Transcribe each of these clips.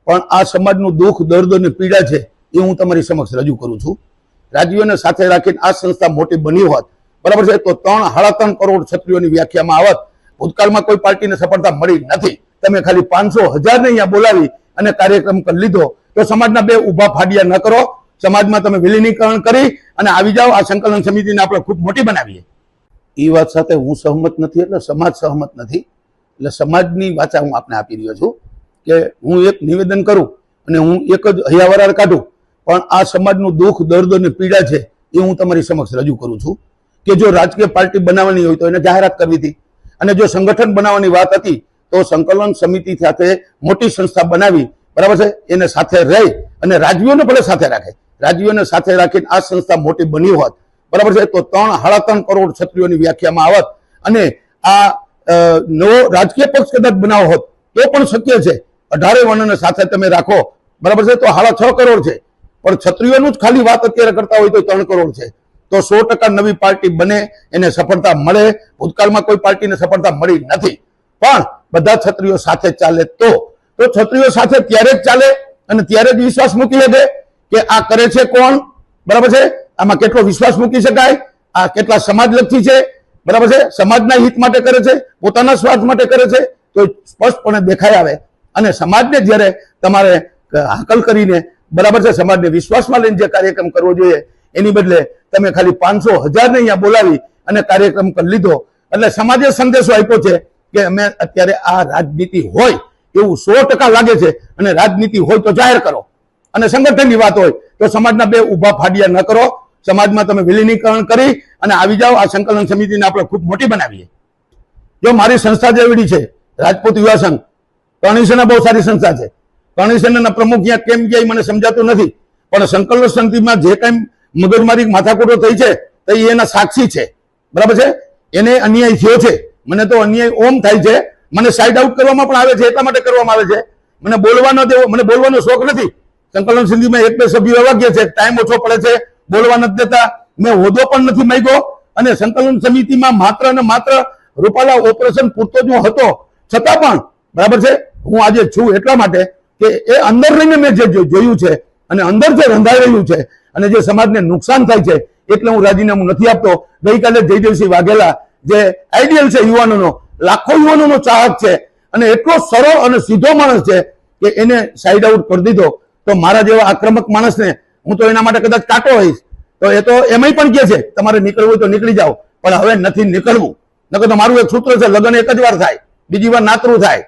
પણ આ સમાજનું દુઃખ, દર્દ અને પીડા છે એ હું તમારી સમક્ષ રજૂ કરું છું. રાજવીઓને સાથે રાખીને આ સંસ્થા મોટી બની હોત, બરાબર છે, તો 3-3.5 કરોડ ક્ષત્રિયોની વ્યાખ્યામાં આવત. ભૂતકાળમાં કોઈ પાર્ટીને સફળતા મળી નથી. તમે ખાલી 500,000 ને અહીંયા બોલાવી અને કાર્યક્રમ કરી લીધો, તો સમાજના બે ઊભા ફાડિયા ન કરો. સમાજમાં તમે વિલીનીકરણ કરી અને આવી જાઓ. આ સંકલન સમિતિને આપણે ખૂબ મોટી બનાવીએ. એ વાત સાથે હું સહમત નથી, એટલે સમાજ સહમત નથી. એટલે સમાજની વાચા હું આપને આપી રહ્યો છું કે હું એક નિવેદન કરું અને હું એક જ હૈયાવરાર કાઢું, પણ આ સમાજનું દુઃખ, દર્દ અને પીડા છે એ હું તમારી સમક્ષ રજૂ કરું છું. કે જો રાજકીય પાર્ટી બનાવવાની હોય તો એને જાહેરાત કરવી હતી, અને જો સંગઠન બનાવવાની વાત હતી તો સંકલન સમિતિ સાથે મોટી સંસ્થા બનાવી, બરાબર છે, એને સાથે રહી અને રાજવીઓને ભલે સાથે રાખે, રાજવીઓને સાથે રાખીને આ સંસ્થા મોટી બની હોત, બરાબર છે, તો 3-3.5 કરોડ ક્ષત્રિયોની વ્યાખ્યામાં આવત. અને આ નવો રાજકીય પક્ષ કદાચ બનાવો હોત તો પણ શક્ય છે. 18 વર્ણને સાથે તમે રાખો, બરાબર છે, તો 6.5 કરોડ છે. પણ ક્ષત્રિયોનું જ ખાલી વાત અત્યારે કરતા હોય તો 3 કરોડ છે. તો 100% નવી પાર્ટી બને, એને સફળતા મળે. ભૂતકાળમાં કોઈ પાર્ટીને સફળતા મળી નથી, પણ બધા ક્ષત્રિયો સાથે ચાલે તો ક્ષત્રિયો સાથે ત્યારે જ ચાલે અને ત્યારે જ વિશ્વાસ મૂકી લે કે આ કરે છે કોણ, બરાબર છે, આમાં કેટલો વિશ્વાસ મૂકી શકાય, આ કેટલા સમાજલક્ષી છે, બરાબર છે, સમાજના હિત માટે કરે છે, પોતાના સ્વાર્થ માટે કરે છે, તો સ્પષ્ટપણે દેખાઈ આવે. અને સમાજને જ્યારે તમારે હાકલ કરીને, બરાબર છે, સમાજને વિશ્વાસમાં લઈને જે કાર્યક્રમ કરવો જોઈએ, એની બદલે તમે ખાલી 500,000 ને અહીંયા બોલાવી અને કાર્યક્રમ કરી લીધો. એટલે સમાજે સંદેશો આપ્યો છે કે અમે અત્યારે આ રાજનીતિ હોય એવું 100% લાગે છે, અને રાજનીતિ હોય તો જાહેર કરો, અને સંગઠનની વાત હોય તો સમાજના બે ઊભા ફાડિયા ન કરો. સમાજમાં તમે વિલીનીકરણ કરી અને આવી જાઓ. આ સંકલન સમિતિને આપણે ખૂબ મોટી બનાવીએ. જો મારી સંસ્થા જેવડી છે રાજપૂત યુવા સંઘ, કરણી સેના બહુ સારી સંસ્થા છે. કરણી સેનાના પ્રમુખ અહીંયા કેમ ગયા મને સમજાતું નથી, પણ સંકલન સમિતિમાં જે કાંઈ મગજમારી માથાકૂટો થઈ છે તો એના સાક્ષી છે, બરાબર છે. એને અન્યાય થયો છે, મને તો અન્યાય ઓમ થાય છે. મને સાઇડ આઉટ કરવામાં પણ આવે છે, એટલા માટે કરવામાં આવે છે. મને બોલવા ન દેવો, મને બોલવાનો શોખ નથી. સંકલન સમિતિમાં 1-2 સભ્યો એવા ગયા છે, ટાઈમ ઓછો પડે છે, બોલવા નથી દેતા. મેં હોદ્દો પણ નથી માંગ્યો, અને સંકલન સમિતિમાં માત્ર ને માત્ર રૂપાલા ઓપરેશન પૂરતો જ હું હતો, છતાં પણ, બરાબર છે, હું આજે છું એટલા માટે કે એ અંદર રહીને મેં જે જોયું છે અને અંદર જે રંધાઈ રહ્યું છે અને જે સમાજને નુકસાન થાય છે, એટલે હું રાજીનામું નથી આપતો. ગઈકાલે જયદેવસિંહ વાઘેલા, જે આઈડિયલ છે યુવાનોનો, લાખો યુવાનોનો ચાહક છે, અને એટલો સરળ અને સીધો માણસ છે કે એને સાઈડ આઉટ કરી દીધો. તો મારા જેવા આક્રમક માણસને હું તો એના માટે કદાચ કાંટો હોઈશ. તો એ તો એમાંય પણ કહે છે તમારે નીકળવું હોય તો નીકળી જાઓ, પણ હવે નથી નીકળવું. નકર તો મારું એક સૂત્ર છે, લગ્ન એક જ વાર થાય, બીજી વાર નાતરું થાય.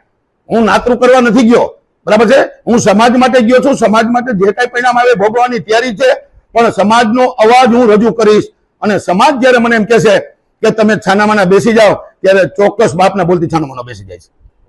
હું નાતરું કરવા નથી ગયો, બરાબર છે. હું સમાજ માટે ગયો છું. સમાજ માટે જે કાંઈ પરિણામ આવે ભોગવવાની તૈયારી છે, પણ સમાજનો અવાજ હું રજૂ કરીશ. અને સમાજ જ્યારે મને એમ કહેશે કે તમે છાનામાના બેસી જાઓ, ત્યારે ચોક્કસ બાપના બોલતી છાનામાનો બેસી જાય છે.